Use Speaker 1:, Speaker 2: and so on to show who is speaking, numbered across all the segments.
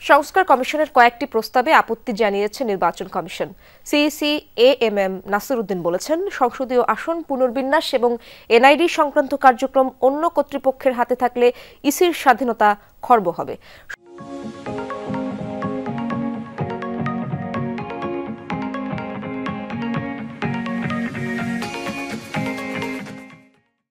Speaker 1: সংস্কার কমিশনের কয়েকটি প্রস্তাবে আপত্তি জানিয়েছে নির্বাচন commission. CEC AMM Nasir Uddin বলেছেন, সংসদীয় আসন পুনর্বিন্যাস এবং এনআইডি সংক্রান্ত কার্যক্রম অন্য কর্তৃপক্ষের হাতে থাকলে ইসির স্বাধীনতা খর্ব হবে।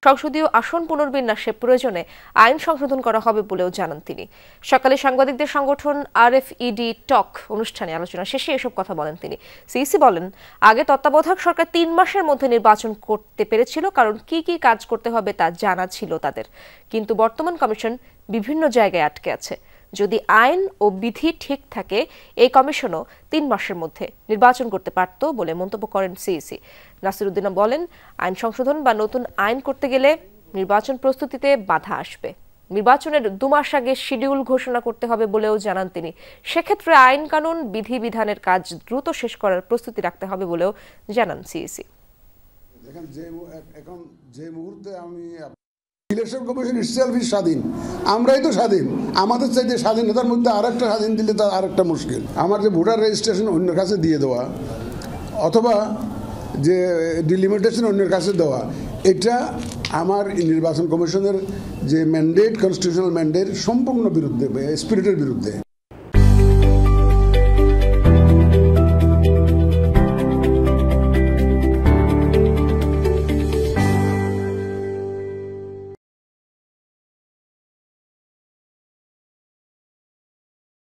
Speaker 1: সংসদীয় আসন পুনর্বিন্যাসে প্রয়োজনে আইন সংশোধন করা হবে বলেও জানান তিনি। সকালে সাংবাদিকদের সংগঠন আরএফইডি টক অনুষ্ঠানে আলোচনা শেষে এসব কথা বলেন তিনি। সিইসি বলেন, আগে তত্ত্বাবধায়ক সরকার 3 মাসের মধ্যে নির্বাচন করতে পেরেছিল, কারণ কি কি কাজ করতে হবে তা জানা ছিল তাদের। কিন্তু বর্তমান কমিশন বিভিন্ন জায়গায় আটকে আছে। যদি আইন ও বিধি ঠিক থাকে, এই কমিশনও 3 মাসের মধ্যে নির্বাচন করতে পারত বলে মন্তব্য করেন সিইসি। নাসির উদ্দিন বলেন, আইন সংশোধন বা নতুন আইন করতে গেলে নির্বাচন প্রস্তুতিতে বাধা আসবে। নির্বাচনের 2 মাস আগে শিডিউল ঘোষণা করতে হবে বলেও জানান তিনি। সেক্ষেত্রে আইন কানুন বিধিবিধানের কাজ দ্রুত শেষ করার প্রস্তুতি রাখতে হবে বলেও জানান সিইসি।
Speaker 2: এখন যে মুহূর্তে ইলেকশন কমিশন ইটসেলফ স্বাধীন, আমরাই তো স্বাধীন। আমাদের চাইতে স্বাধীনতার মধ্যে আরেকটা স্বাধীন দিলে তার আরেকটা মুশকিল। আমার যে ভোটার রেজিস্ট্রেশন অন্যের কাছে দিয়ে দেওয়া অথবা যে ডিলিমিটেশন অন্যের কাছে দেওয়া, এটা আমার নির্বাচন কমিশনের যে ম্যান্ডেট, কনস্টিটিউশনাল ম্যান্ডেট সম্পূর্ণ বিরুদ্ধে, স্পিরিটের বিরুদ্ধে।